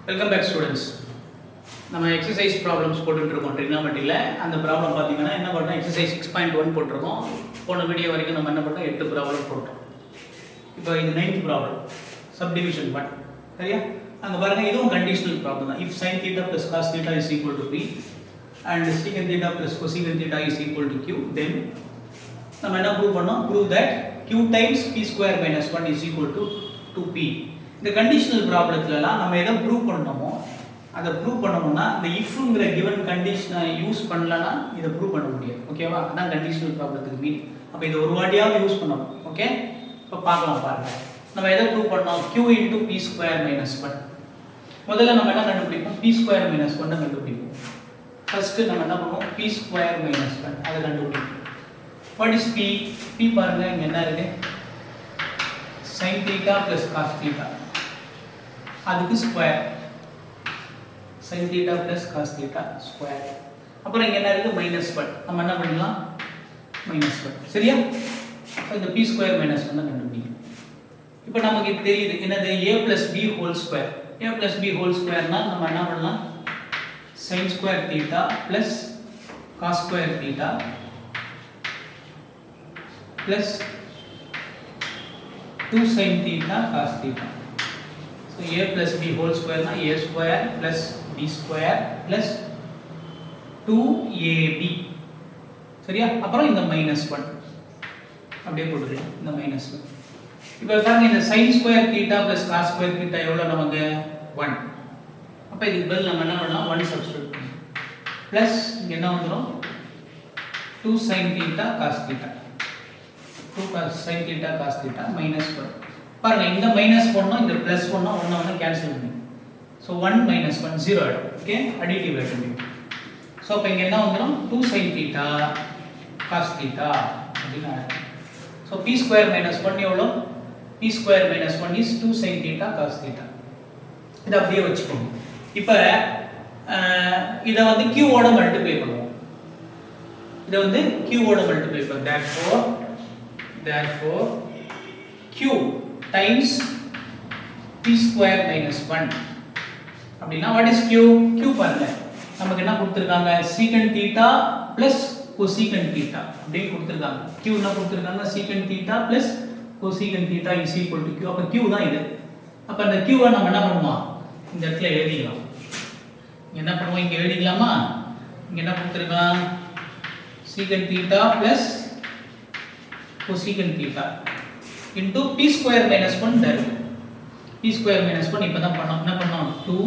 Welcome back students. நம்ம exercise problems போட்டுருக்கோம் ட்ரிக்னாமெட்ரியில். அந்த ப்ராப்ளம் பார்த்தீங்கன்னா என்ன பண்ணோம், எக்ஸசைஸ் 6.1 போட்டிருக்கோம். போன வீடியோ வரைக்கும் நம்ம என்ன பண்ணோம், 8 ப்ராப்ளம் போட்டோம். இப்போ இது 9th ப்ராப்ளம், சப்டிவிஷன் 1. சரியா? அங்கே பாருங்கள், இதுவும் கண்டிஷனல் ப்ராப்ளம் தான். If sin θ plus cos θ is equal to p and secant θ plus cosecant θ is equal to q, then நம்ம என்ன ப்ரூவ் பண்ணோம், prove that q times p square minus 1 is equal to 2p. இந்த conditional ப்ராப்ளத்துலலாம் நம்ம எதை prove பண்ணணுமோ அதை prove பண்ணணும்னா இந்த இஃப்ங்கிற கிவன் கண்டிஷனை யூஸ் பண்ணலன்னா இதை ப்ரூவ் பண்ண முடியாது. ஓகேவா? அதான் கண்டிஷனல் ப்ராப்ளத்துக்கு மீனிங். அப்போ இதை ஒரு வாட்டியாவது யூஸ் பண்ணணும். ஓகே, இப்போ பார்க்கலாம் பாருங்க. நம்ம எதை ப்ரூவ் பண்ணோம், q into p square minus 1. முதல்ல நம்ம என்ன கண்டுபிடிப்போம், p square minus 1 கண்டுபிடிப்போம். ஃபர்ஸ்ட் நம்ம என்ன பண்ணுவோம், p square minus 1 அதை கண்டுபிடிப்போம். What is p? p பாருங்க, இங்க என்ன இருக்கு, sin θ plus cos θ, அதுக்கு square, sin θ plus cos θ square. அப்புறம் இங்க என்ன இருக்கு, -1. நம்ம என்ன பண்ணலாம், -1. சரியா? இந்த p square minus 1 கண்டுபிடிக்கணும். இப்போ நமக்கு தெரியுது என்னது, a plus b whole square. a plus b whole squareனா நம்ம என்ன பண்ணலாம், sin square θ plus cos square θ plus 2 sin θ cos θ. So a plus b whole square na a square plus b square plus 2ab. சரியா? அப்புறம் இந்த -1 அப்படியே போட்டுக்கலாம், இந்த -1. இப்போ பாருங்க, இந்த sin square θ plus cos square θ எவ்வளவு நமக்கு, 1. அப்ப இதுக்கு பதில் நம்ம என்ன பண்ணலாம், 1 சப்ஸ்டிட்யூட் பண்ணலாம். பிளஸ் இங்க என்ன வந்துரும், 2 sin θ cos θ, 2 sin θ cos θ -1. பாருங்க, இந்த -1 இந்த +1 ஒண்ணா கேன்சல் பண்ணி, சோ 1 -1 0 ஆயிடும். ஓகே, அடிட்டிவ் ஆயிடும். சோ அப்ப இங்க என்ன வந்துரும், 2 sin θ cos θ அப்படினா. சோ p square minus 1 எவ்வளவு, p square minus 1 is 2 sin θ cos θ. இத அப்படியே வச்சுக்கோங்க. இப்போ இத வந்து q ஓட மல்டிப்ளை பண்ணுவோம். இத வந்து q ஓட மல்டிப்ளை பண்ணுவோம். therefore q times p square minus 1 அப்படினா what is q? q பாருங்க, நமக்கு என்ன கொடுத்திருக்காங்க, secant θ plus cosecant θ அப்படி கொடுத்திருக்காங்க. q என்ன கொடுத்திருக்காங்க, secant θ plus cosecant θ is equal to q. அப்ப q தான் இது. அப்ப அந்த q வை நம்ம என்ன பண்ணுவோம், இந்த இடத்துல எழுதிக்கலாம். என்ன பண்ணுவோம், இங்க எழுதிக்கலாமா? இங்க என்ன கொடுத்திருக்காங்க, secant θ plus cosecant θ into p square minus 1 there. p square minus 1 இப்பதான் பண்ணோம். என்ன பண்ணோம், 2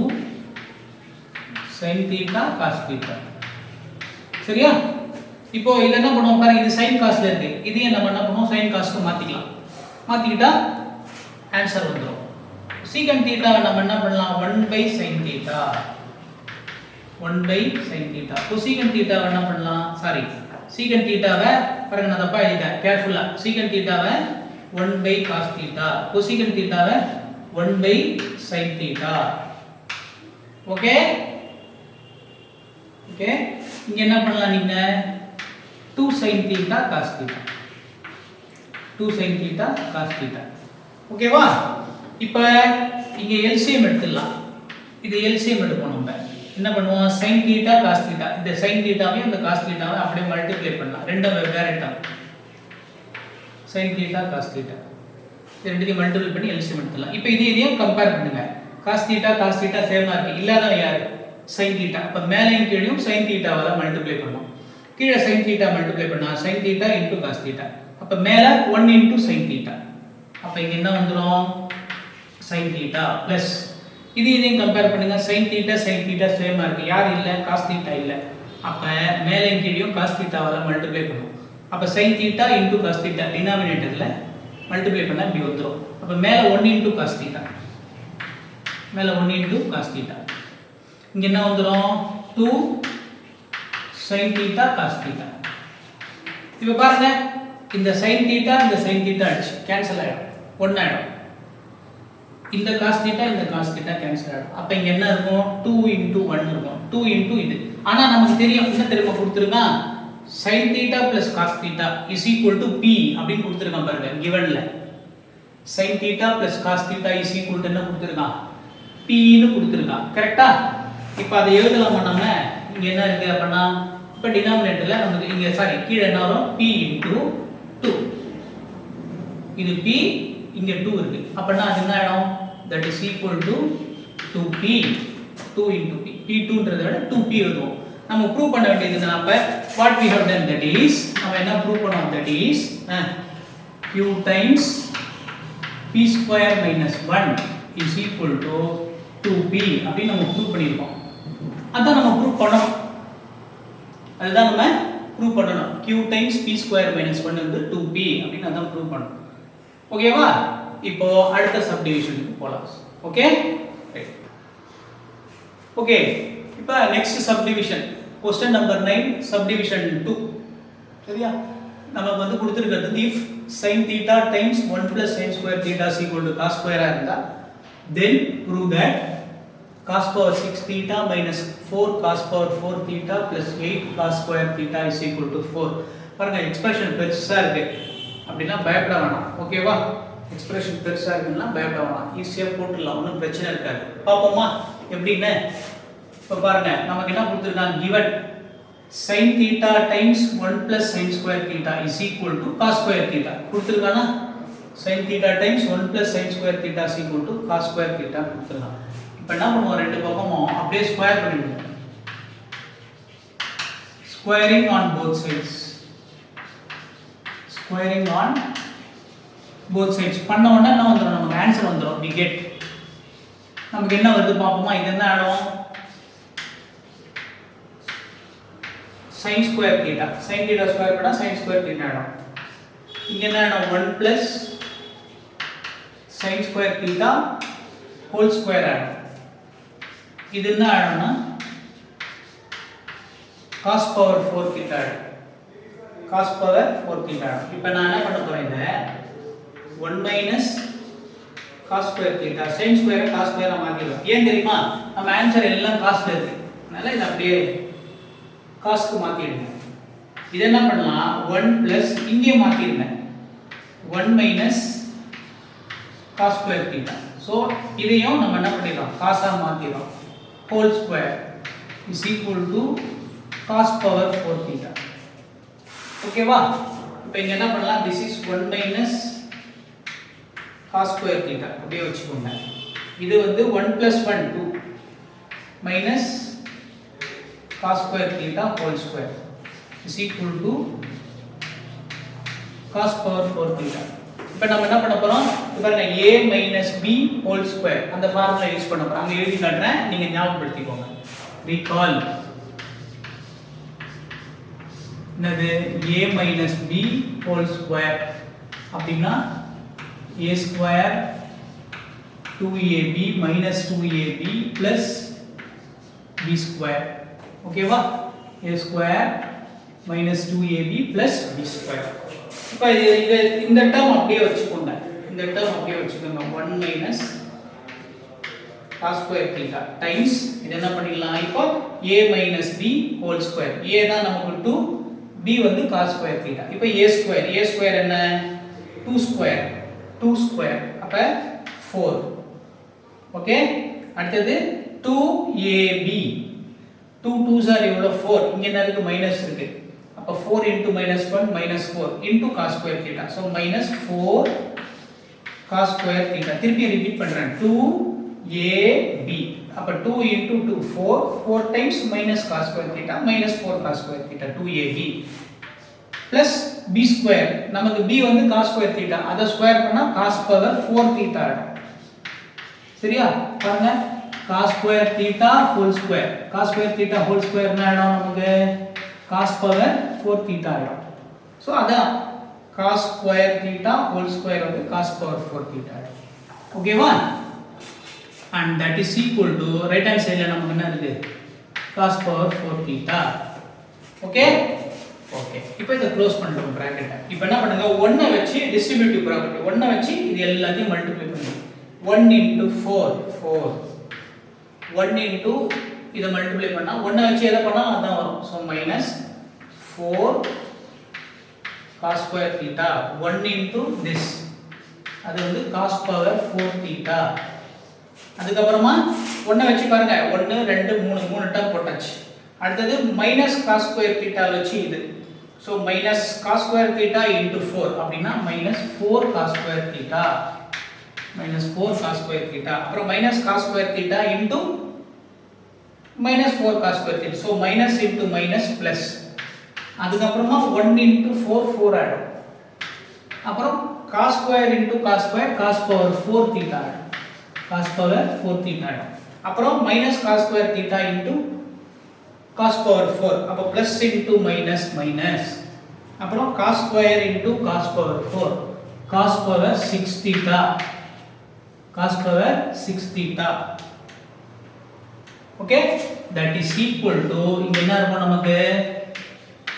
sin θ cos θ. சரியா? இப்போ இத என்ன பண்ணுவோம் பாருங்க, இது sin cos ல இருக்கு. இதையே நம்ம என்ன பண்ணுவோம், sin cos க்கு மாத்திக்கலாம். மாத்திக்கிட்டா ஆன்சர் வந்துரும். secant θ நம்ம என்ன பண்ணலாம், 1/sin θ, 1/sin θ. cosecant θ என்ன பண்ணலாம், சாரி, secant θ வை பாருங்க, நான் தப்பா எழுதிட்டேன், கேர்ஃபுல்லா. secant θ வை 1/cos θ, cosecant θ வை 1/sin θ. ஓகே ஓகே, இங்க என்ன பண்ணலாம், நீங்க 2 sin θ cos θ, 2 sin θ cos θ. ஓகேவா? இப்போ இங்க LCM எடுத்துடலாம். இது LCM எடுப்போம். நம்ம என்ன பண்ணுவோம், sin θ cos θ, இந்த sin θவையும் இந்த cos θவை அப்படியே மல்டிப்ளை பண்ணலாம். ரெண்டும் வெவ்வேறு டேர்ம், sin θ cos θ இது ரெண்டையும் மல்டிப்ளை பண்ணி LCM எடுத்துடலாம். இப்போ இதையும் கம்பேர் பண்ணுங்க. cos θ சேமா இருக்கு, இல்லாதவ யாரு, sin θ. அப்ப மேலையும் கீழையும் sin θவால மல்டிப்ளை பண்ணோம். கீழே sin θ மல்டிப்ளை பண்ணா sin θ into cos θ. அப்ப மேல 1 into sin θ. அப்ப இங்க என்ன வந்துரும், sin θ பிளஸ் இதையும் கம்பேர் பண்ணுங்க. sin θ சேமா இருக்கு, யார் இல்ல, cos θ இல்ல. அப்ப மேலையும் கீழையும் cos θவால மல்டிப்ளை பண்ணுவோம். அப்ப sin θ into cos θ டினாமினேட்டர்ல மல்டிப்ளை பண்ணா இப்படி வந்துரும். அப்ப மேல 1 into cos θ, மேல 1 into cos θ. இங்க என்ன வந்துரும், 2 sin θ cos θ. இப்போ பாருங்க, இந்த sin θ இந்த sin θ அடிச்சு கேன்சல் ஆயிடும், 1 ஆயிடும். இந்த cos θ இந்த cos θ கேன்சல் ஆயிடும். அப்ப இங்க என்ன இருக்கும், 2 into 1 இருக்கும், 2 into இது. ஆனா நமக்கு தெரியும், என்ன தெரியுமா கொடுத்திருக்கான், sin θ plus cos θ is equal to p அப்படினு கொடுத்திருக்கான் பாருங்க givenல. sin θ plus cos θ is equal to என்ன கொடுத்திருக்கான், p ன்னு கொடுத்திருக்கான் கரெக்ட்டா இப்போ அதை எழுதலாமா நாம இங்க என்ன இருக்கு அப்படினா இப்போ டினாமினேட்டர்ல நமக்கு இங்க சாரி கீழ என்ன வரும் p * 2 இது p இங்க 2 இருக்கு அப்பனா அது என்ன ஆயிடும் that is equal to 2p 2 into p p2 ன்றதை விட 2p எழுதுவோம் நம்ம ப்ரூவ் பண்ண வேண்டியது என்ன அப்ப what we have done that is நம்ம என்ன ப்ரூவ் பண்ணோம் that is q times p square minus 1 is equal to 2p அப்படி நம்ம ப்ரூவ் பண்ணிருக்கோம் அதான் நம்ம ப்ரூவ் பண்ணோம் அதுதான் நம்ம ப்ரூவ் பண்ணனும் q times p square minus 1 வந்து 2p அப்படி அதான் ப்ரூவ் பண்ணனும் ஓகேவா இப்போ அடுத்த சப்டிவிஷனுக்கு போலாம் ஓகே ஓகே இப்போ next subdivision question number 9 subdivision 2 சரியா நமக்கு வந்து கொடுத்திருக்கிறது if sin theta times 1 plus sin square theta is equal to cos square இருந்தா then prove that cos power 6 theta minus 4 cos power 4 theta plus 8 cos square theta is equal to 4 பாருங்க expression பெருசா இருக்கு அப்படினா பயப்பட வேணாம் ஓகேவா expression பெருசா இருக்குன்னா பயப்பட வேணாம் ஈஸியா போட்டுடலாம் ஒண்ணும் பிரச்சனை இருக்காது பாப்போமா எப்படின்னு இப்ப பாருங்க நமக்கு என்ன கொடுத்திருக்காங்க given sin theta times 1 plus sin square theta is equal to cos square theta கொடுத்திருக்கானா sin theta times 1 plus sin square theta is equal to cos square theta கொடுத்திருக்காங்க இப்போ என்ன பண்ணுவோம் ரெண்டு பக்கமும் அப்படியே ஸ்கொயர் பண்ணிடுவோம் squaring on both sides squaring on both sides பண்ண உடனே என்ன வந்துரும் நமக்கு ஆன்சர் வந்துரும் we get நமக்கு என்ன வருது பாப்போமா இது என்ன ஆகும் sin square theta square பண்ணா sin square theta ஆகும் இங்க என்ன ஆகும் 1 plus sin square theta whole square ஆகும் இது என்ன ஆகும்னா cos power 4 theta ஆகும் cos power 4 theta ஆகும் இப்போ நான் என்ன பண்ண போறேன் இத 1 minus cos square theta sin square cos square மாத்திடுவோம் ஏன் தெரியுமா நம்ம ஆன்சர் எல்லாம் cos ல இருக்கு அதனால இத அப்படியே cos க்கு மாத்திடுங்க இது என்ன பண்ணலாம் 1 plus இங்கே மாத்திடுங்க 1 minus cos square theta so இதையும் நம்ம என்ன பண்ணிடலாம் cos ah மாத்திரோம் whole square is equal to cos power 4 theta ஓகேவா இப்போ இங்க என்ன பண்ணலாம் this is 1 minus cos square theta அப்படியே வச்சுக்கோங்க இது வந்து 1 plus 1 2 minus cos square theta whole square is equal to cos power 4 theta இப்போ நம்ம என்ன பண்ண போறோம் பாருங்க a minus b whole square அந்த ஃபார்முலா யூஸ் பண்ண போறோம் அங்க எழுதி காட்டுறேன் நீங்க ஞாபகப்படுத்திக்கோங்க recall என்னது a minus b whole square அப்படினா a square 2ab minus 2ab plus b square ஓகேவா a square minus 2ab plus b square இப்போ இந்த டேர்ம் அப்படியே வச்சுக்கோங்க இந்த டேர்ம் அப்படியே வச்சுக்கோங்க 1 minus cos square theta times இது என்ன பண்ணிடலாம் இப்போ a minus b whole square a தான் நமக்கு 2 b வந்து cos square theta இப்போ a square என்ன 2 square அப்ப 4 ஓகே அடுத்து 2ab 2 2s are எவ்வளவு 4 இங்க என்ன இருக்கு மைனஸ் இருக்கு அப்ப 4 into minus 1 minus 4 into cos square theta so minus 4 cos square theta திருப்பி ரிப்பீட் பண்றேன் 2ab அப்ப 2 into 2 4 times minus cos square theta minus 4 cos square theta 2ab plus b square நமக்கு b வந்து cos square theta அத square பண்ணா cos power 4 theta ஆகும் சரியா பாருங்க cos square theta whole square என்ன ஆகும் நமக்கு cos power 4 theta ஆகும் சோ அதான் cos square theta whole square வந்து cos power 4 theta ஆகும் ஓகேவா and that is equal to right hand side ல நமக்கு என்ன இருக்கு cos power 4 theta ஓகே இப்போ இத க்ளோஸ் பண்ணிடுவோம் பிராக்கெட் இப்போ என்ன பண்ணுங்க 1 வச்சு டிஸ்ட்ரிபியூட்டிவ் ப்ராப்பர்ட்டி 1 வச்சு இது எல்லாத்தையும் மல்டிப்ளை பண்ணுங்க 1 into 4 1 into இத மல்டிப்ளை பண்ணா 1 வச்சு எதை பண்ணா அதான் வரும் so minus 4 cos square theta 1 into this அது வந்து cos power 4 theta அதுக்கப்புறமா 1 வச்சு பாருங்க 1 2 3 3 டேர்ம் போட்டாச்சு. அடுத்தது மைனஸ் காஸ் ஸ்கொயர் தீட்டா வச்சு இது. So minus cos square theta into 4 அப்படின்னா minus 4 cos square theta minus 4 cos square theta. அப்புறம் minus cos square theta into minus 4 cos square theta. So minus into minus plus. அதுக்கப்புறமா 1 into 4 4 ஆகிடும். அப்புறம் cos square into cos square cos power 4 theta ஆகிடும். Cos power 4 theta ஆகிடும். அப்புறம் minus cos square theta into cos power 4. அப்போ plus into minus minus. அப்புறம் cos square into cos power 4 cos power 6 theta cos power 6 theta. Okay, that is equal to இங்க என்ன இருக்கும் நமக்கு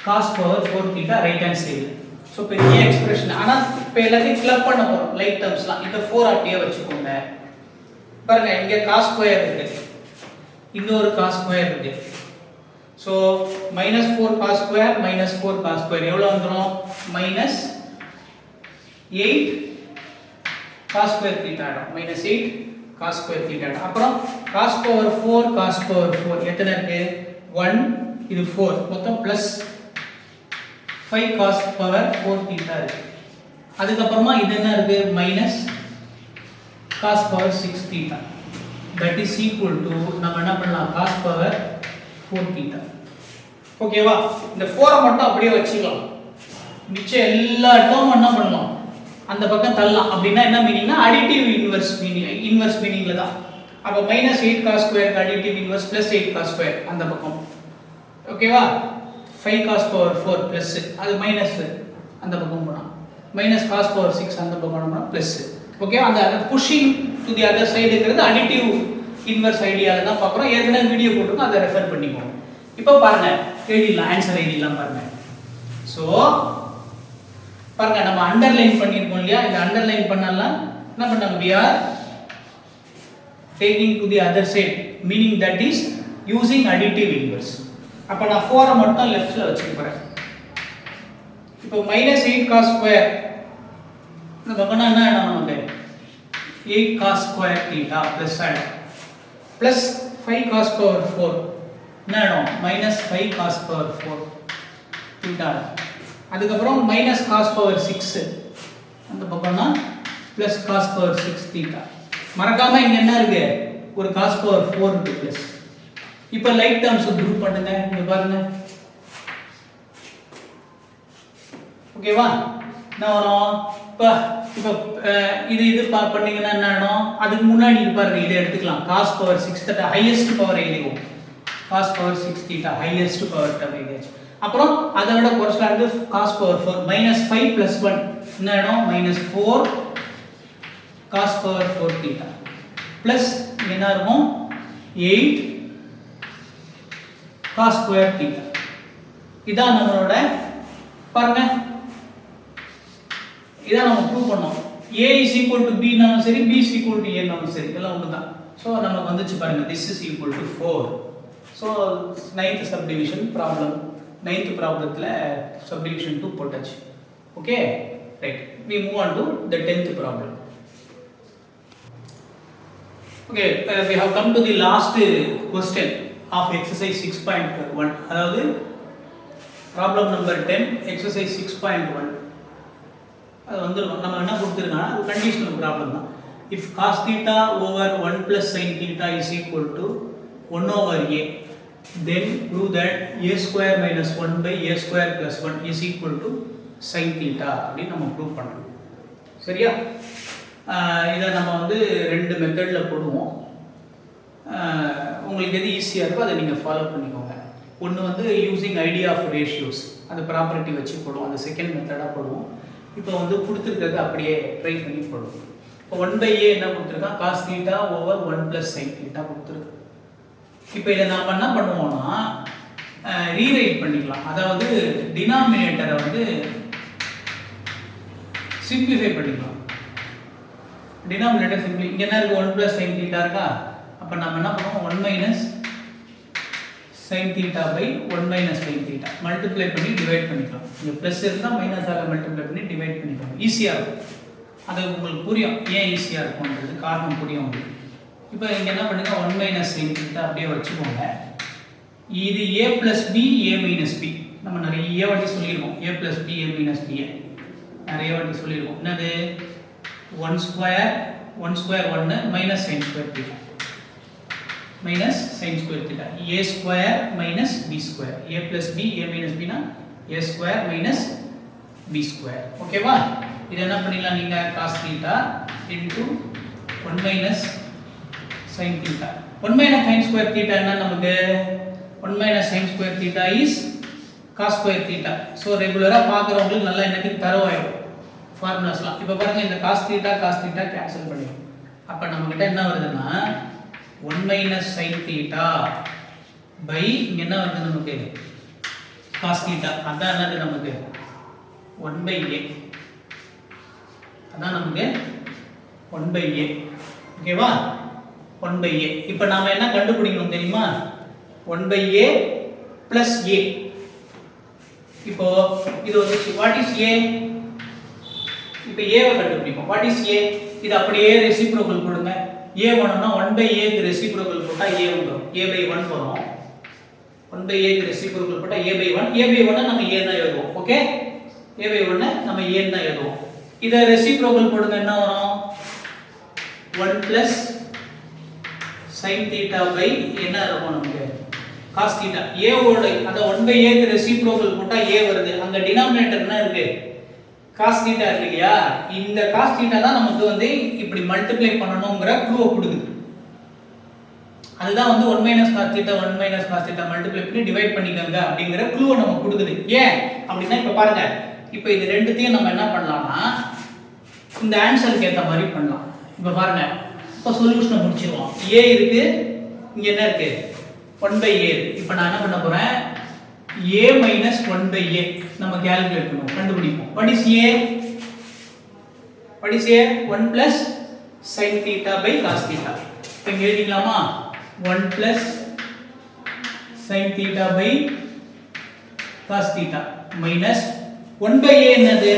cos power 4 theta right hand side. So பெரிய expression. ஆனால் இப்போ எல்லாத்தையும் கிளப் பண்ண போகிறோம் லைட் டேர்ம்ஸ்லாம். இந்த 4 அப்படியே வச்சுக்கோங்க. பாருங்க இங்கே காஸ் ஸ்கொயர் இருக்கு, இங்க ஒரு காஸ் ஸ்கொயர் இருக்கு. So minus 4 cos square minus 4 cos square எவ்வளோ வந்துடும்? மைனஸ் 8 காஸ் ஸ்கொயர் தீட்டா ஆகிடும். மைனஸ் 8 காஸ் ஸ்கொயர் தீட்டா ஆகிடும். அப்புறம் காஸ் பவர் 4 காஸ் பவர் 4 எத்தனை இருக்கு? 1 இது 4 மொத்தம் பிளஸ் 5 காஸ் பவர் 4 தீட்டா இருக்கு. அதுக்கப்புறமா இது என்ன இருக்கு? Minus cos power 6 theta. That is equal to நம்ம என்ன பண்ணலாம்? Cos power 4 theta. ஓகேவா? இந்த 4 மட்டும் அப்படியே வச்சுக்கலாம். மிச்சம் எல்லா டேர்ம் என்ன பண்ணலாம்? அந்த பக்கம் தள்ளலாம். அப்படின்னா என்ன மீனிங்னா அடிட்டிவ் இன்வெர்ஸ் மீனிங்ல தான். அப்ப minus 8 cos square additive inverse plus 8 cos square அந்த பக்கம். ஓகேவா? 5 காஸ் பவர் 4 பிளஸ் அது மைனஸ் அந்த பக்கம் போனா மைனஸ் காஸ் பவர் 6 அந்த பக்கம் போனா பிளஸ். ஓகே, அந்த புஷிங் டு தி அதர் சைடுங்கிறது அடிட்டிவ் இன்வெர்ஸ் ஐடியால தான் பார்க்குறோம். ஏற்கனவே வீடியோ போட்டுருக்கோம், அதை ரெஃபர் பண்ணிக்கோங்க. இப்போ பாருங்க எழுதிடலாம், ஆன்சர் எழுதிடலாம் பாருங்க. ஸோ பாருங்க நம்ம அண்டர்லைன் பண்ணியிருக்கோம் இல்லையா? இந்த அண்டர்லைன் பண்ணலாம் என்ன பண்ணாங்க? we are taking to the other side, meaning that is using additive inverse. அப்ப நான் 4 மட்டும் லெஃப்ட்ல வச்சுக்க போறேன். இப்போ மைனஸ் 8 காஸ் ஸ்கொயர் இந்த பக்கம்னா என்ன ஆகும்? நமக்கு 8 காஸ் ஸ்கொயர் தீட்டா பிளஸ் ஆயிடும். பிளஸ் 5 காஸ் பவர் 4 என்ன ஆகும்? Minus 5 cos power 4 theta. அதுக்கப்புறம் மைனஸ் காஸ் பவர் 6 அந்த பக்கம்னா பிளஸ் காஸ் பவர் 6 தீட்டா. மறக்காம இங்க என்ன இருக்கு? ஒரு காஸ் பவர் 4 இருக்கு பிளஸ். இப்போ லைட் டேர்ம்ஸ் குரூப் பண்ணுங்க. இங்க பாருங்க. ஓகேவா? நான் வரோம் இப்போ இது பண்ணீங்கன்னா என்ன ஆகும்? அதுக்கு முன்னாடி இருப்பாரு இதை எடுத்துக்கலாம். Cos power 6 theta highest power எழுதிவோம். Cos power 6 theta highest power term எழுதியாச்சு. அப்புறம் அதை விட குறைச்சலானது காஸ் பவர் 4 மைனஸ் 5 பிளஸ் 1 என்ன ஆகும்? Minus 4 cos power 4 theta plus என்ன இருக்கும்? 8 காஸ் ஸ்கொயர் தீட்டா. இதான் நம்மளோட பாருங்க, இதான் நம்ம ப்ரூவ் பண்ணோம். a is equal to b நாலும் சரி, b is equal to a நாலும் சரி, இதெல்லாம் ஒண்ணுதான். சோ நமக்கு வந்துச்சு பாருங்க, this is equal to 4. so ninth subdivision problem, ninth problemல subdivision 2 போட்டாச்சு. okay, right, we move on to the 10th problem. okay, we have come to the last question of exercise 6.1. அதாவது problem number 10 exercise 6.1. அது வந்து நம்ம என்ன கொடுத்திருக்கானா, அது conditional problem தான். if cos theta over 1 plus sin theta is equal to 1 over a, then prove that a square minus 1 by a square plus 1 is equal to sin theta அப்படி நம்ம prove பண்ணணும். சரியா? இதை நம்ம வந்து ரெண்டு மெத்தடில் போடுவோம். உங்களுக்கு எது ஈஸியாக இருக்கோ அதை நீங்கள் ஃபாலோ பண்ணிக்கோங்க. ஒன்று வந்து யூஸிங் ஐடியா ஆஃப் ரேஷியோஸ், அந்த ப்ராப்பர்ட்டி வச்சு போடுவோம், அந்த செகண்ட் மெத்தடாக போடுவோம். இப்போ வந்து கொடுத்துருக்கிறது அப்படியே ட்ரை பண்ணி போடுவோம். இப்போ 1/a என்ன கொடுத்துருக்கா? Cos theta over 1 plus sine theta கொடுத்துருக்கு. இப்போ இதை நாம் என்ன பண்ணுவோம்னா ரீரைட் பண்ணிக்கலாம். அதாவது டினாமினேட்டரை வந்து சிம்பிளிஃபை பண்ணிக்கலாம். டினாமினேட்டர் சிம்பிளி இங்கே என்ன இருக்குது? 1 ப்ளஸ் சைன் தீட்டா இருக்கா? அப்போ நம்ம என்ன பண்ணுவோம்? 1 minus sine theta by 1 minus sine theta multiply பண்ணி டிவைட் பண்ணிக்கலாம். இங்கே ப்ளஸ் இருந்தால் மைனஸால் மல்டிப்ளை பண்ணி டிவைட் பண்ணிக்கலாம். ஈஸியாக இருக்கும். அது உங்களுக்கு புரியும், ஏன் ஈஸியாக இருக்கும்ன்றது காரணம் புரியும் உங்களுக்கு. இப்போ இங்க என்ன பண்ணுங்க 1 மைனஸ் sin தீட்டா அப்படியே வச்சுக்கோங்க. இது a plus b a minus b நம்ம நிறைய வாட்டி சொல்லியிருக்கோம். a plus b a minus b நிறைய வாட்டி சொல்லியிருக்கோம். என்னது 1 square 1 minus sin square theta minus sin square theta a square minus b square a plus b a minus b னா a square minus b square ஓகேவா. இது என்ன பண்ணிடலாம் நீங்க cos theta into 1 minus sin theta 1 minus sin square theta என்ன நமக்கு 1 minus sin square theta is cos square theta. so ரெகுலரா பார்க்கறவங்களுக்கு நல்லா எனக்கு தரவாயிடும் ஃபார்முலாஸ்லாம். இப்போ பாருங்க இந்த cos theta கேன்சல் பண்ணிடும். அப்ப நம்ம கிட்ட என்ன வருதுன்னா 1 minus sin theta by இங்க என்ன வருது நமக்கு cos theta அதான் என்னது நமக்கு 1 by a அதான் நமக்கு 1 by a ஓகேவா 1 by a. இப்போ நாம என்ன கண்டுபிடிக்கணும் தெரியுமா 1 by a plus a. இப்போ இது வந்து what is a இப்போ a வை கண்டுபிடிப்போம். what is a இது அப்படியே ரெசிப்ரோக்கல் கொடுங்க. a வேணும்னா 1 by a க்கு ரெசிப்ரோக்கல் போட்டா a வந்துரும். a by 1 வரும். 1 by a க்கு ரெசிப்ரோக்கல் போட்டா a by 1 நம்ம a ன்னு எழுதுவோம். ஓகே a by 1 நம்ம a ன்னு எழுதுவோம். இத ரெசிப்ரோக்கல் போடுங்க என்ன வரும் 1 plus sin theta by என்ன இருக்கும் நமக்கு cos theta a ஓட அத 1 by a க்கு ரெசிப்ரோக்கல் போட்டா a வருது. அங்க டினாமினேட்டர் என்ன இருக்கு cos theta இருக்கு இல்லையா. இந்த cos theta தான் நமக்கு வந்து இப்படி மல்டிப்ளை பண்ணனும்ங்கற க்ளூவை கொடுக்குது. அதுதான் வந்து 1 minus cos theta மல்டிப்ளை பண்ணி டிவைட் பண்ணிக்கங்க அப்படிங்கற க்ளூவை நமக்கு கொடுக்குது. ஏன் அப்படினா இப்ப பாருங்க. இப்போ இது ரெண்டுத்தையும் நம்ம என்ன பண்ணலாம்னா இந்த ஆன்சருக்கு ஏத்த மாதிரி பண்ணலாம். இப்ப பாருங்க. இப்ப சொல்யூஷனை முடிச்சிடுவோம். a இருக்கு. இங்க என்ன இருக்கு 1 by a. இப்போ நான் என்ன பண்ண போறேன் a minus 1 by a நம்ம கால்குலேட் பண்ணுவோம் கண்டுபிடிப்போம். what is a 1 plus sin theta by cos theta. இப்போ இங்க எழுதிக்கலாமா 1 plus sin theta by cos theta minus 1 by a என்னது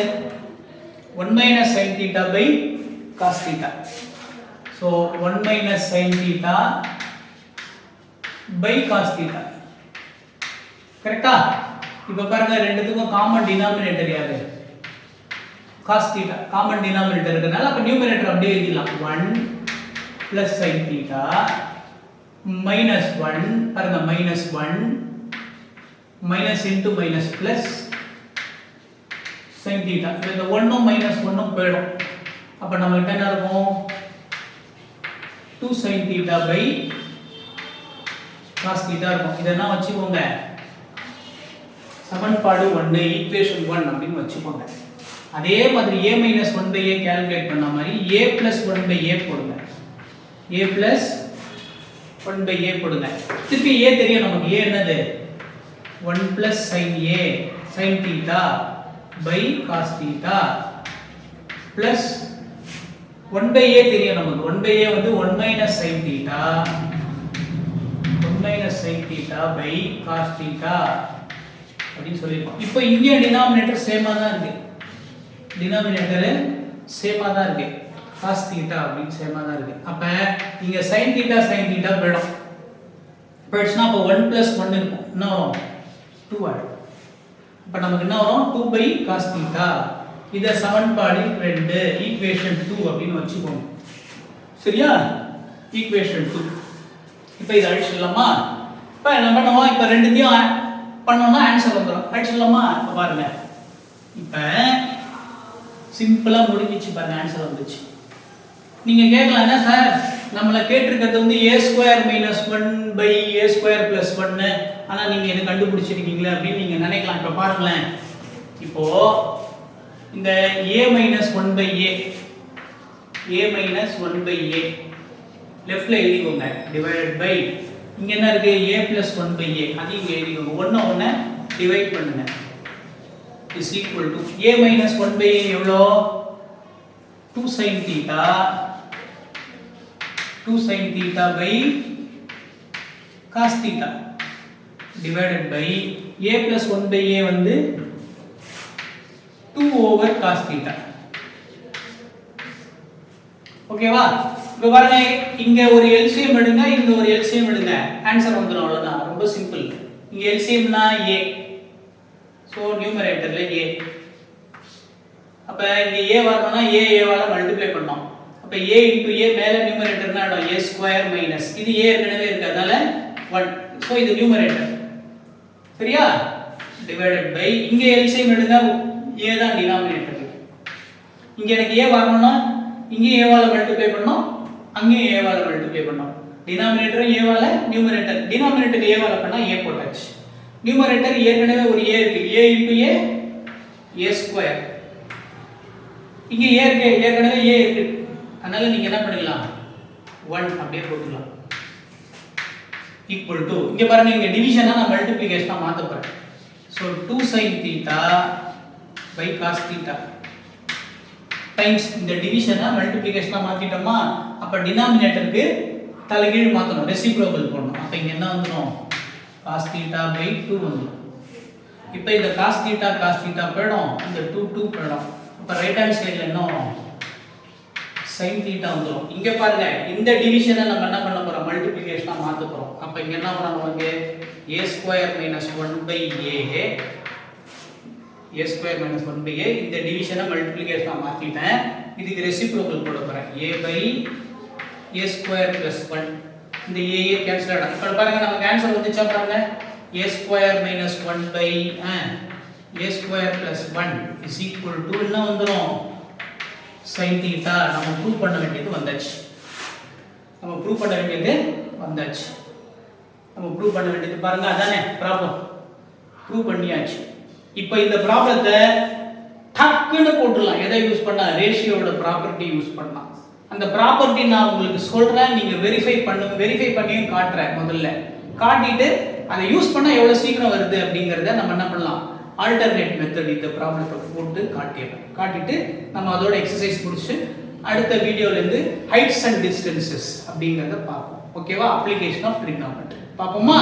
1 minus sin theta by cos theta. so 1 minus sin theta by cos theta கரெக்ட்டா. இப்போ பாருங்க ரெண்டுத்துக்கும் common denominator யாரு cos theta common denominator இருக்கனால அப்ப நியூமரேட்டர் அப்படியே எழுதிடலாம் 1 plus sin theta minus 1 பாருங்க minus 1 minus into minus plus sin theta. இந்த 1 உம் minus 1 உம் போய்டும். அப்ப நம்ம கிட்ட என்ன இருக்கும் 2 sin theta by cos theta இருக்கும். இதெல்லாம் வச்சுக்கோங்க சமன்பாடு 1 ஈக்குவேஷன் 1 அப்படினு வச்சுக்கோங்க. அதே மாதிரி a minus 1 by a calculate பண்ண மாதிரி a plus 1 by a போடுங்க. a plus 1 by a போடுங்க. திருப்பி a தெரியும் நமக்கு. a என்னது 1 plus sin a sin theta by cos theta plus 1 by a தெரியும் நமக்கு. 1 by a வந்து 1 minus sin theta by cos theta அப்படினு சொல்லிருக்கோம். இப்போ இங்க டினாமினேட்டர் சேமா தான் இருக்கு. டினாமினேட்டர் சேமா தான் இருக்கு. cos theta அப்படினு சேமா தான் இருக்கு. அப்ப இங்க sin theta போய்டும். போய்டுச்சுனா அப்ப 1 plus 1 இருக்கும். என்ன வரும் 2 ஆகும். அப்ப நமக்கு என்ன வரும் 2 by cos theta. இத சமன்பாடு 2 ஈக்குவேஷன் 2 அப்படினு வச்சுக்கோங்க. சரியா ஈக்குவேஷன் 2. இப்போ இத அழிச்சிடலாமா. இப்போ என்ன பண்ணுவோம் இப்போ ரெண்டுத்தையும் பண்ணோம்னா ஆன்சர் வந்துரும். அழிச்சிடலாமா. இப்போ பாருங்க. இப்போ சிம்பிளா முடிஞ்சிச்சு பாருங்க ஆன்சர் வந்துச்சு. நீங்க கேட்கலாம் என்ன சார் நம்மள கேட்டிருக்கிறது வந்து a² - 1 by a² + 1 ஆனா நீங்க இத கண்டுபிடிச்சிருக்கீங்களே அப்படி நீங்க நினைக்கலாம். இப்ப பாருங்களேன். இப்போ இந்த a - 1 by a லெஃப்ட்ல எழுதிக்கோங்க டிவைடட் பை இங்க என்ன இருக்கு a + 1 by a அது இங்க எழுதிக்கோங்க. 1 டிவைட் பண்ணுங்க is equal to a - 1 by a எவ்வளோ 2 sin theta by cos theta divided by a plus 1 by a வந்து 2 over cos theta. ஓகேவா. இப்போ பாருங்க இங்க ஒரு எல்சிஎம் எடுங்க, இங்க ஒரு எல்சிஎம் எடுங்க, ஆன்சர் வந்துடும். அவ்வளவுதான், ரொம்ப சிம்பிள். இங்க எல்சிஎம்னா a, சோ நியூமரேட்டர்ல a. அப்ப இங்க a வரணும்னா a வால மல்டிப்ளை பண்ணோம். அப்ப a into a மேல நியூமரேட்டர்னா ஆடும் a ஸ்கொயர் மைனஸ் இது a ஏற்கனவே இருக்கு அதனால 1. சோ இது நியூமரேட்டர். சரியா? டிவைடட் பை இங்க எல்சிஎம் எடுங்க, a தான் டினாமினேட்டர். இங்க எனக்கு a வரணும்னா இங்க a வால மல்டிப்ளை பண்ணோம், அங்கே a வால மல்டிப்ளை பண்ணோம். டினாமினேட்டர் a வால, நியூமரேட்டர் டினாமினேட்டர் a வால பண்ணா a போட்டாச்சு. நியூமரேட்டர் ஏற்கனவே ஒரு a இருக்கு, a into a a square. இங்க a இருக்கு, ஏற்கனவே a இருக்கு. அதனால நீங்க என்ன பண்ணிடலாம் 1 அப்படியே போட்டுக்கலாம். ஈக்குவல் டு இங்க பாருங்க இங்க டிவிஷனா நான் மல்டிப்ளிகேஷனா மாத்த போறேன். So 2 sin theta by cos theta times இந்த டிவிஷனை மல்டிப்ளிகேஷனா மாத்திட்டோமா, அப்ப டினாமினேட்டருக்கு தலைகீழ் மாத்தணும், ரெசிப்ரோக்கல் போடணும். அப்ப இங்க என்ன வந்துரும் cos theta by 2 வந்துரும். இப்போ இந்த cos theta போய்டும், இந்த 2 போய்டும். அப்ப ரைட் ஹேண்ட் சைடுல என்ன வரும் sin theta வந்துரும். இங்க பாருங்க இந்த டிவிஷனை நம்ம என்ன பண்ண போறோம், மல்டிப்ளிகேஷனா மாத்த போறோம். அப்ப இங்க என்ன வரும் நமக்கு a square minus 1/a a square minus 1/a. இந்த டிவிஷனை மல்டிப்ளிகேஷனா மாத்திட்டேன், இதுக்கு ரெசிப்ரோக்கல் போட போறேன் a by a square plus 1. இந்த a கேன்சல் ஆகும். இப்போ பாருங்க நமக்கு ஆன்சர் வந்துச்சா பாருங்க a square minus 1/a square plus 1 is equal to என்ன வந்துரும் sin theta. நம்ம ப்ரூவ் பண்ண வேண்டியது வந்தாச்சு. நம்ம ப்ரூவ் பண்ண வேண்டியது பாருங்க அதானே ப்ராப்ளம். ப்ரூவ் பண்ணியாச்சு. இப்போ இந்த ப்ராப்ளத்தை டக்குன்னு போட்டுடலாம். எதை யூஸ் பண்ணா, ரேஷியோட ப்ராப்பர்ட்டி யூஸ் பண்ணலாம். அந்த ப்ராப்பர்ட்டி நான் உங்களுக்கு சொல்றேன், நீங்க வெரிஃபை பண்ணியும் காட்டுறேன். முதல்ல காட்டிட்டு அதை யூஸ் பண்ணா எவ்வளவு சீக்கிரம் வருது அப்படிங்கறத நம்ம என்ன பண்ணலாம், ஆல்டர்னேட் மெத்தட் இந்த ப்ராப்ளத்தை போட்டு காட்டிட்டு நம்ம அதோட எக்ஸசைஸ் முடிச்சு அடுத்த வீடியோல இருந்து ஹைட்ஸ் அண்ட் டிஸ்டன்சஸ் அப்படிங்கறத பார்ப்போம். ஓகேவா? அப்ளிகேஷன் ஆஃப் ட்ரிகோனோமெட்ரி பாப்போமா?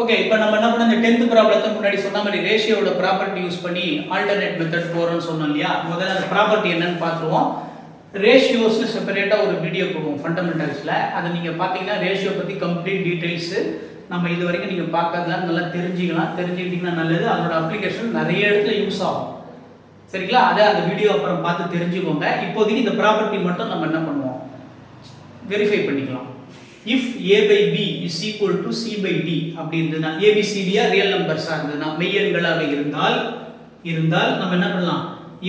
ஓகே இப்போ நம்ம என்ன பண்ணோம், இந்த 10th ப்ராப்ளத்தை முன்னாடி சொன்ன மாதிரி ரேஷியோட ப்ராப்பர்ட்டி யூஸ் பண்ணி ஆல்டர்னேட் மெத்தட் போறோம்னு சொன்னோம் இல்லையா. முதல்ல அந்த ப்ராப்பர்ட்டி என்னன்னு பார்த்துருவோம். ரேஷியோஸ்னு செப்பரேட்டா ஒரு வீடியோ போடுவோம் ஃபண்டமெண்டல்ஸ்ல. அதை நீங்க பாத்தீங்கன்னா ரேஷியோ பத்தி கம்ப்ளீட் டீடைல்ஸ் நம்ம இது வரைக்கும் நீங்க பார்க்கறதுலாம் நல்லா தெரிஞ்சுக்கிட்டீங்கன்னா நல்லது. அதோட அப்ளிகேஷன் நிறைய இடத்துல யூஸ் ஆகும். சரிங்களா? அதை அந்த வீடியோ அப்புறம் பார்த்து தெரிஞ்சுக்கோங்க. இப்போதைக்கு இந்த ப்ராப்பர்ட்டி மட்டும் நம்ம என்ன பண்ணுவோம், வெரிஃபை பண்ணிக்கலாம். if a by b is equal to c by d அப்படி இருந்ததுனா, a b c d real நம்பர்ஸா இருந்ததுனா, மெய்யெண்களாக இருந்தால் நம்ம என்ன பண்ணலாம்,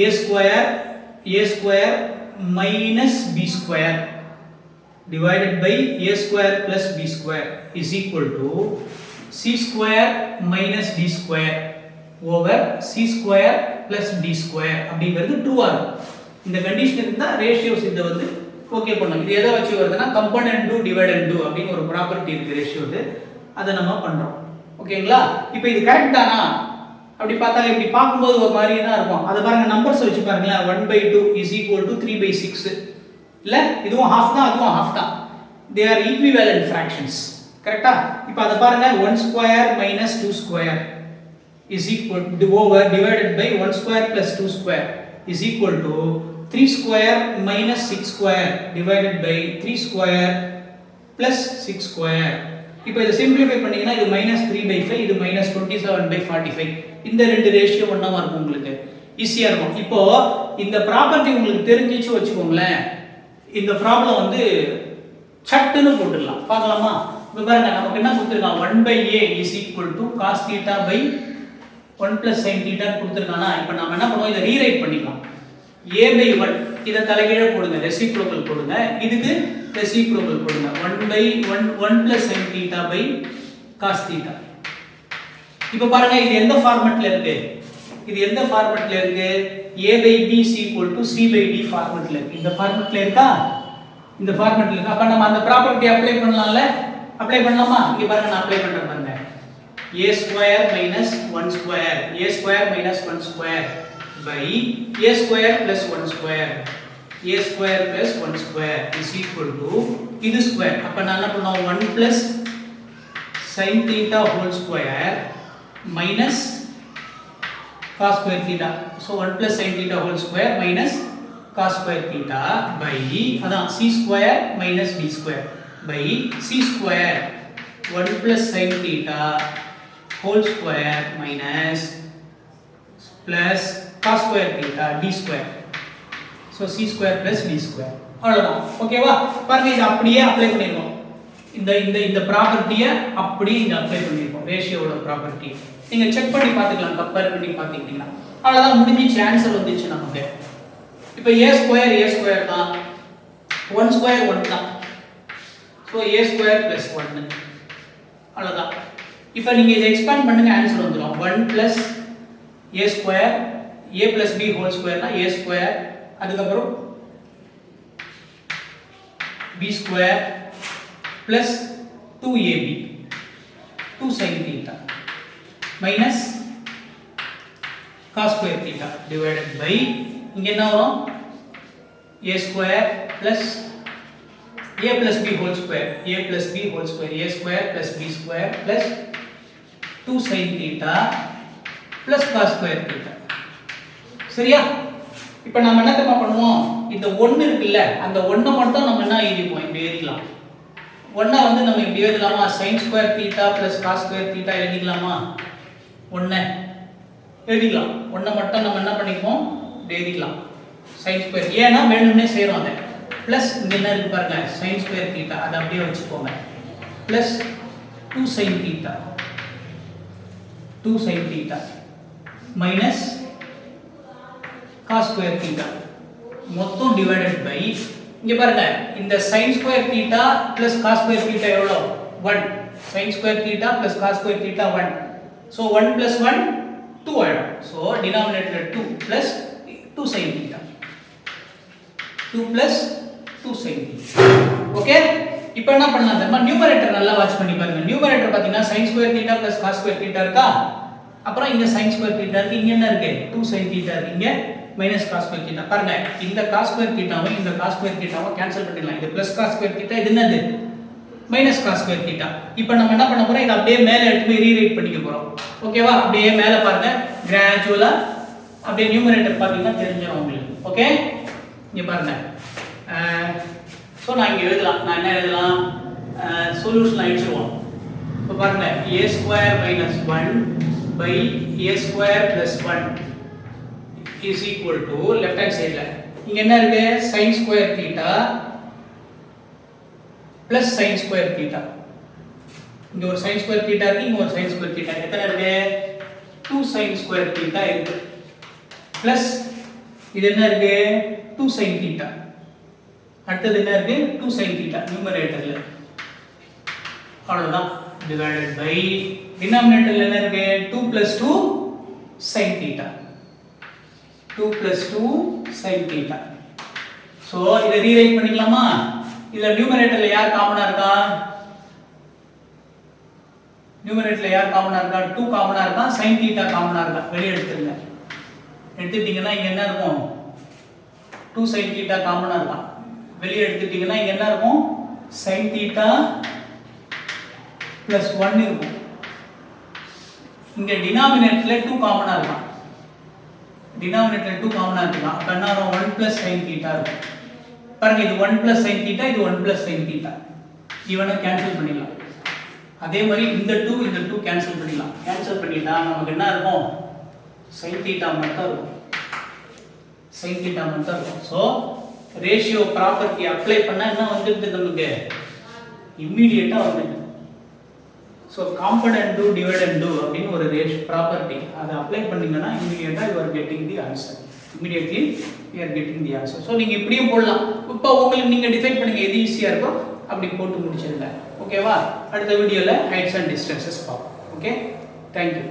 a square minus b square divided by a square plus b square is equal to c square minus d square over c square plus d square அப்படிங்கிறது true ஆகும். இந்த கண்டிஷன் இருந்தா ரேஷியோஸ் இத வந்து ஓகே பண்ணோம். இது எதை வச்சு வருதுன்னா கம்பனன்ட் டு டிவைடன்ட் டு அப்படின்னு ஒரு ப்ராப்பர்ட்டி இருக்கு ரேஷியோது, அதை நம்ம பண்றோம். ஓகேங்களா? இப்போ இது கரெக்ட் தானா அப்படி பார்த்தா இப்படி பார்க்கும்போது ஒரு மாதிரி தான் இருக்கும். அதை பாருங்க நம்பர்ஸ் வச்சு பாருங்களேன். 1/2 is equal to 3/6 இல்ல, இதுவும் ஹாஃப் தான் அதுவும் ஹாஃப் தான். they are equivalent fractions. கரெக்ட்டா? இப்போ அதை பாருங்க 1 square minus 2 square is equal to over divided by 1 square plus 2 square is equal to 3 square minus 6 square divided by 3 square plus 6 square. இப்போ இத சிம்பிளிஃபை பண்ணீங்கன்னா இது -3/5, இது -27/45. இந்த ரெண்டு ரேஷியோ ஒண்ணாம இருக்கும், உங்களுக்கு ஈஸியா இருக்கும். இப்போ இந்த ப்ராப்பர்ட்டி உங்களுக்கு தெரிஞ்சிச்சு வச்சுக்கோங்களேன், இந்த ப்ராப்ளம் வந்து சட்டுன்னு போட்டுடலாம். பார்க்கலாமா? இப்போ பாருங்க நமக்கு என்ன கொடுத்திருக்கான், 1/a is equal to cos theta by 1 plus sin theta கொடுத்திருக்கானா. இப்போ நாம என்ன பண்ணுவோம், இத ரீரைட் பண்ணிக்கலாம். a by 1 இத தலைகீழ போடுங்க, ரெசிப்ரோக்கல் போடுங்க. இதுக்கு ரெசிப்ரோக்கல் போடுங்க. 1 plus sin theta by cos theta. இப்போ பாருங்க இது எந்த ஃபார்மட்ல இருக்கு, a by b is equal to c by d ஃபார்மட்ல இருக்கு. இந்த ஃபார்மட்ல இருக்கா, இந்த ஃபார்மட்ல இருக்கு. அப்ப நம்ம அந்த ப்ராப்பர்ட்டி அப்ளை பண்ணலாம்ல, அப்ளை பண்ணலாமா? இங்க பாருங்க நான் அப்ளை பண்றேன் பாருங்க. a square minus 1 square by a square plus 1 square is equal to இது ஸ்கொயர். அப்ப நான் என்ன பண்ணுவோம், 1 plus sin theta whole square minus cos square theta. So 1 plus sin theta whole square minus cos square theta by அதான் c square minus d square by c square 1 plus sin theta whole square minus plus cos square theta d square. So c square plus d square. அவ்வளவுதான். ஓகேவா? பாருங்க இத அப்படியே apply பண்ணிரோம். இந்த இந்த இந்த ப்ராப்பர்ட்டியை அப்படியே இங்க அப்ளை பண்ணிருக்கோம். ரேஷியோட ப்ராப்பர்ட்டி. நீங்க செக் பண்ணி பாத்துக்கலாம், கம்பேர் பண்ணி பாத்தீங்கன்னா. அவ்வளவுதான், முடிஞ்சிச்சு, ஆன்சர் வந்துச்சு நமக்கு. இப்போ a ஸ்கொயர் தான். 1 ஸ்கொயர் 1 தான். So a square plus 1. அவ்வளவுதான். இப்போ நீங்க இத எக்ஸ்பாண்ட் பண்ணுங்க, ஆன்சர் வந்துரும். 1 plus a square a plus b whole square னா a ஸ்கொயர், அதுக்கு அப்புறம் b square plus 2ab 2 sin theta minus cos square theta divided by இங்க என்ன வரும் a square plus a plus b whole square a plus b whole square a square plus b square plus 2 sin theta plus cos square theta. சரியா? இப்போ நாம என்ன தெரியுமா பண்ணுவோம், இந்த 1 இருக்குல்ல, அந்த 1 மட்டும் நம்ம என்ன எழுதிப்போம், இப்படி எழுதிக்கலாம். 1 வந்து நம்ம இப்படி எழுதலாமா, sin square theta plus cos square theta எழுதிக்கலாமா? 1 எழுதிக்கலாம். 1 மட்டும் நம்ம என்ன பண்ணிப்போம், இப்படி எழுதிக்கலாம். sin square, ஏன்னா வேணும்னே செய்றோம் அத. பிளஸ் இங்க என்ன இருக்கு பாருங்க, sin square theta அத அப்படியே வச்சுக்கோங்க. plus 2 sin theta 2 sin theta minus cos square theta மொத்தம் divided by இங்க பாருங்க, இந்த sin square theta plus cos square theta எவ்வளவு? 1. sin square theta plus cos square theta 1. so 1 plus 1 2 ஆயிடும். so denominator 2 plus 2 sin theta 2 plus 2 sin theta. Okay, இப்போ என்ன பண்ணலாம் தெரியுமா, நியூமரேட்டர் நல்லா வாட்ச் பண்ணி பாருங்க. நியூமரேட்டர் பாத்தீங்கன்னா sin square theta plus cos square theta இருக்கா, அப்புறம் இங்க sin square theta இருக்கு, இங்க என்ன இருக்கு 2 sin theta இருக்கு, இங்க minus cos square theta. பாருங்க, இந்த cos square theta வை இந்த cos square theta வை கேன்சல் பண்ணிடலாம். இது plus cos square theta, இது என்னது minus cos square theta. இப்போ நம்ம என்ன பண்ண போறோம், இத அப்படியே மேல எடுத்து போய் ரீரைட் பண்ணிக்க போறோம். ஓகேவா? அப்படியே மேல பாருங்க, கிராஜுவலா அப்படியே நியூமரேட்டர் பாத்தீங்கன்னா தெரிஞ்சிரும் உங்களுக்கு. ஓகே, இங்க பாருங்க. சோ நான் இங்க எழுதலாம், நான் என்ன எழுதலாம், சொல்யூஷன் அடிச்சிடுவோம். இப்போ பாருங்க, a square minus 1 by a square plus 1 is equal to left hand side ல இங்க என்ன இருக்கு, sin square theta plus sin square theta. இங்க ஒரு sin square theta இருக்கு, இங்க ஒரு sin square theta. எத்தனை இருக்கு, 2 sin square theta இருக்கு. plus இது என்ன இருக்கு, 2 sin theta. அடுத்து என்ன இருக்கு, 2 sin theta நியூமரேட்டர்ல. அவ்வளவுதான், divided by denominatorல என்ன இருக்கு, 2 plus 2 sin theta 2 plus 2 sin theta. so இத ரீரைட் பண்ணிக்கலாமா? இதுல நியூமரேட்டர்ல யார் காமனா இருக்கா, நியூமரேட்டர்ல யார் காமனா இருக்கா, 2 காமனா இருக்கா, sin theta காமனா இருக்கா, வெளிய எடுத்துருங்க. எடுத்துட்டீங்கன்னா இங்க என்ன இருக்கும், 2 sin theta காமனா இருக்கா. வெளிய எடுத்துட்டீங்கன்னா இங்க என்ன இருக்கும், sin theta plus 1 இருக்கும். இங்க டினாமினேட்டர்ல 2 காமனா இருக்கா, டினாமினேட்டர் 2 காமனா இருக்குனா அப்ப என்ன வரும், 1 plus sin theta இருக்கும். பாருங்க, இது 1 plus sin theta, இது 1 plus sin theta. இவனை கேன்சல் பண்ணிடலாம். அதே மாதிரி இந்த 2 கேன்சல் பண்ணிடலாம். கேன்சல் பண்ணிட்டா நமக்கு என்ன இருக்கும், sin theta மட்டும் இருக்கும். sin theta மட்டும் இருக்கும். சோ ரேஷியோ ப்ராப்பர்ட்டி அப்ளை பண்ணா என்ன வந்துருது நமக்கு, இமிடியேட்டா வந்துருது. so component do divide and do அப்படினு ஒரு ரேஷியோ ப்ராப்பர்ட்டி அதை அப்ளை பண்ணீங்கன்னா இமிடியேட்டா you are getting the answer. immediately you are getting the answer. so நீங்க இப்படியே போடலாம். இப்போ உங்களுக்கு நீங்க டிசைட் பண்ணுங்க எது ஈஸியா இருக்கோ அப்படி போட்டு முடிச்சிருங்க. ஓகேவா? அடுத்த வீடியோல ஹைட்ஸ் அண்ட் டிஸ்டன்சஸ் பார்ப்போம். Okay, thank you.